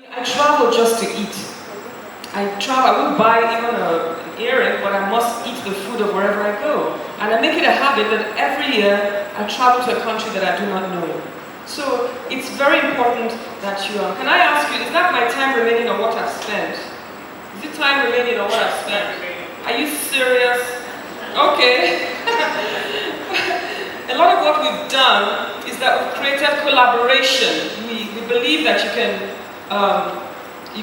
I travel just to eat. I won't buy even an earring, but I must eat the food of wherever I go. And I make it a habit that every year I travel to a country that I do not know. So it's very important that you can I ask you, is that my time remaining or what I've spent? Is it time remaining or what I've spent? Are you serious? Okay. A lot of what we've done is that we've created collaboration. We believe that you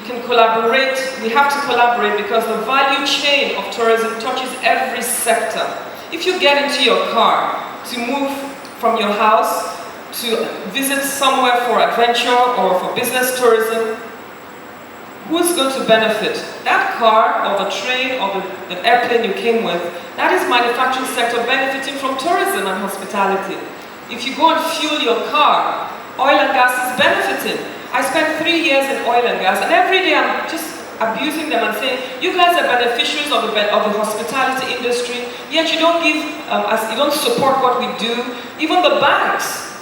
can collaborate. We have to collaborate because the value chain of tourism touches every sector. If you get into your car to move from your house to visit somewhere for adventure or for business tourism, who's going to benefit? That car or the train or the airplane you came with, that is manufacturing sector benefiting from tourism and hospitality. If you go and fuel your car, oil and gas is benefiting. I spent 3 years in oil and gas, and every day I'm just abusing them and saying, you guys are beneficiaries of the hospitality industry, yet you don't give, you don't support what we do. Even the banks,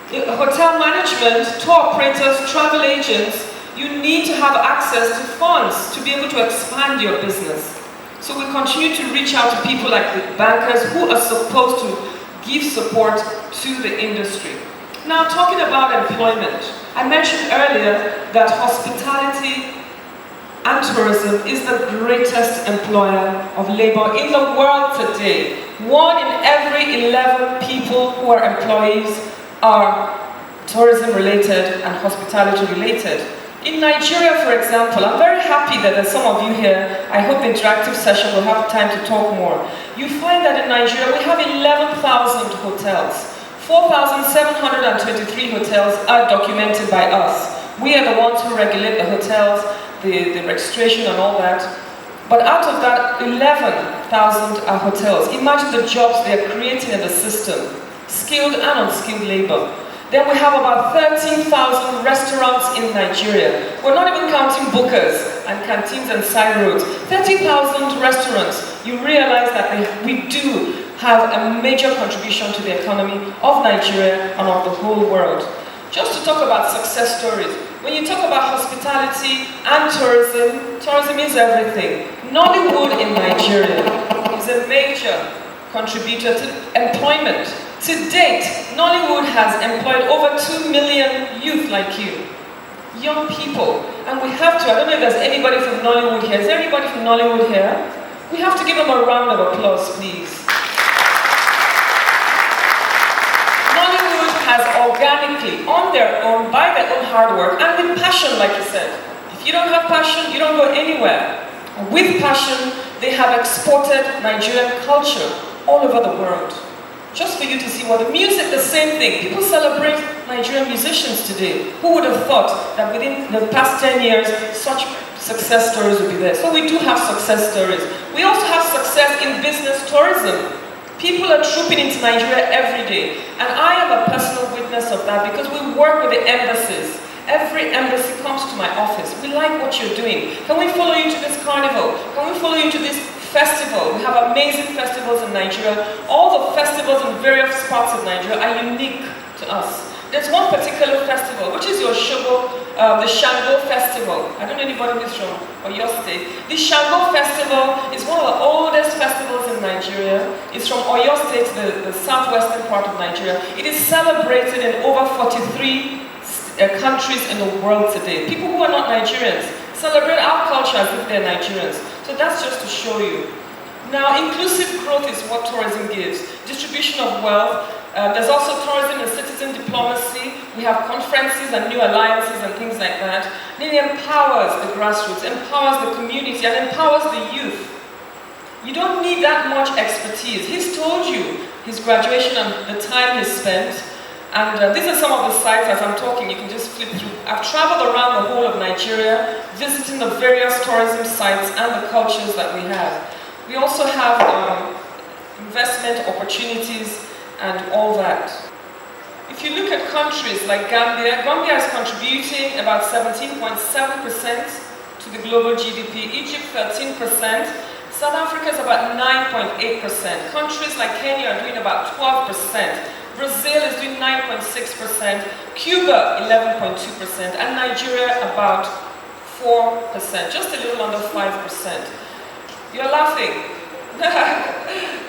hotel management, tour operators, travel agents, you need to have access to funds to be able to expand your business. So we continue to reach out to people like the bankers who are supposed to give support to the industry. Now, talking about employment, I mentioned earlier that hospitality and tourism is the greatest employer of labor in the world today. 1 in every 11 people who are employees are tourism related and hospitality related. In Nigeria, for example, I'm very happy that there's some of you here. I hope the interactive session will have time to talk more. You find that in Nigeria we have 11,000 hotels. 4,723 hotels are documented by us. We are the ones who regulate the hotels, the registration and all that. But out of that, 11,000 are hotels. Imagine the jobs they are creating in the system, skilled and unskilled labor. Then we have about 13,000 restaurants in Nigeria. We're not even counting bookers and canteens and side roads. 30,000 restaurants. You realize that we do have a major contribution to the economy of Nigeria and of the whole world. Just to talk about success stories. When you talk about hospitality and tourism, tourism is everything. Nollywood in Nigeria is a major contributor to employment. To date, Nollywood has employed over 2 million youth like you, young people. And we have to, I don't know if there's anybody from Nollywood here. Is there anybody from Nollywood here? We have to give them a round of applause, please. Nollywood has organically, on their own, by their own hard work, and with passion, like you said. If you don't have passion, you don't go anywhere. With passion, they have exported Nigerian culture all over the world. Just for you to see what the music, the same thing. People celebrate Nigerian musicians today. Who would have thought that within the past 10 years, such success stories would be there? So we do have success stories. We also have success in business tourism. People are trooping into Nigeria every day. And I am a personal witness of that because we work with the embassies. Every embassy comes to my office. We like what you're doing. Can we follow you to this carnival? Can we follow you to this festival? We have amazing festivals in Nigeria. All the festivals in various parts of Nigeria are unique to us. There's one particular festival, which is your Shogo, the Shango Festival. I don't know anybody who's from Oyo State. The Shango Festival is one of the oldest festivals in Nigeria. It's from Oyo State, the southwestern part of Nigeria. It is celebrated in over 43 countries in the world today. People who are not Nigerians celebrate our culture as if they're Nigerians. So that's just to show you. Now, inclusive growth is what tourism gives. Distribution of wealth. There's also tourism and citizen diplomacy. We have conferences and new alliances and things like that. And it empowers the grassroots, empowers the community, and empowers the youth. You don't need that much expertise. He's told you his graduation and the time he spent. And these are some of the sites. As I'm talking, you can just flip through. I've traveled around the whole of Nigeria, visiting the various tourism sites and the cultures that we have. We also have investment opportunities and all that. If you look at countries like Gambia, Gambia is contributing about 17.7% to the global GDP, Egypt 13%, South Africa is about 9.8%. Countries like Kenya are doing about 12%. Brazil is doing 9.6%, Cuba 11.2%, and Nigeria about 4%, just a little under 5%. You're laughing.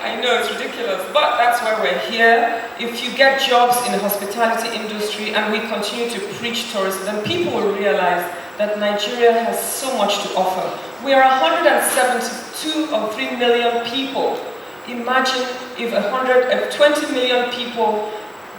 I know, it's ridiculous, but that's why we're here. If you get jobs in the hospitality industry and we continue to preach tourism, then people will realize that Nigeria has so much to offer. We are 172 or 3 million people. Imagine if 20 million people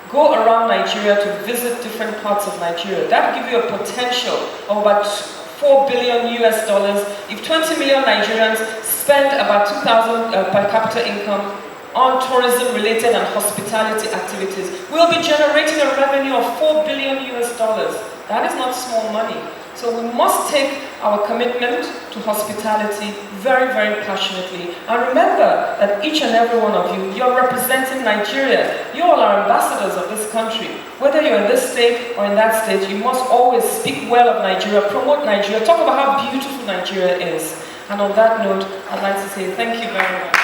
go around Nigeria to visit different parts of Nigeria. That will give you a potential of about $4 billion US dollars. If 20 million Nigerians spend about 2,000 per capita income on tourism-related and hospitality activities, we'll be generating a revenue of $4 billion US dollars. That is not small money. So we must take our commitment to hospitality very, very passionately. And remember that each and every one of you, you're representing Nigeria. You all are ambassadors of this country. Whether you're in this state or in that state, you must always speak well of Nigeria, promote Nigeria, talk about how beautiful Nigeria is. And on that note, I'd like to say thank you very much.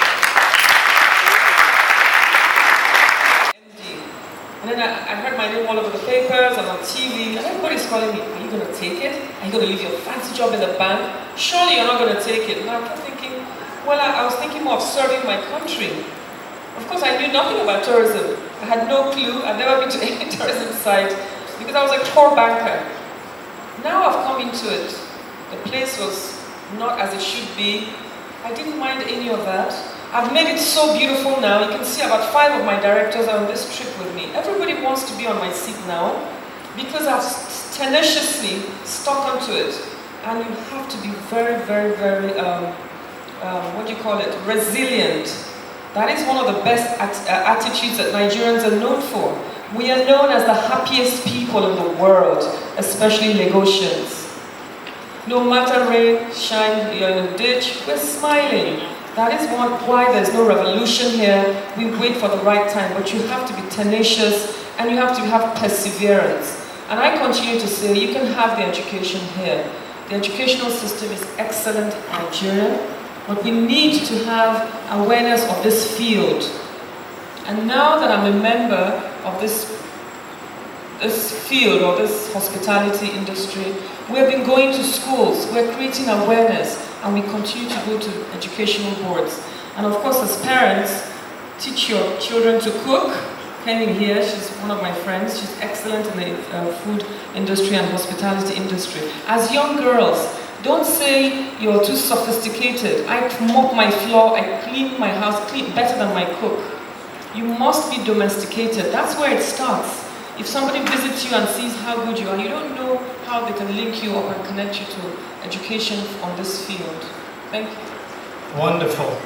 And then I heard my name all over the papers and on TV, and everybody's calling me, are you going to take it? Are you going to leave your fancy job in the bank? Surely you're not going to take it. And I kept thinking, well, I was thinking more of serving my country. Of course, I knew nothing about tourism. I had no clue. I'd never been to any tourism site because I was a core banker. Now I've come into it. The place was not as it should be. I didn't mind any of that. I've made it so beautiful now. You can see about 5 of my directors are on this trip with me. Everybody wants to be on my seat now because I've tenaciously stuck onto it. And you have to be very, very, very, resilient. That is one of the best attitudes that Nigerians are known for. We are known as the happiest people in the world, especially Lagosians. No matter rain, shine, you're in a ditch, we're smiling. That is why there's no revolution here. We wait for the right time, but you have to be tenacious and you have to have perseverance. And I continue to say you can have the education here. The educational system is excellent in Nigeria, but we need to have awareness of this field. And now that I'm a member of this field or this hospitality industry, we have been going to schools, we're creating awareness, and we continue to go to educational boards. And of course, as parents, teach your children to cook. Came in here, she's one of my friends, she's excellent in the food industry and hospitality industry. As young girls, don't say you're too sophisticated. I mop my floor, I clean my house, clean better than my cook. You must be domesticated, that's where it starts. If somebody visits you and sees how good you are, you don't know how they can link you up and connect you to education on this field. Thank you. Wonderful.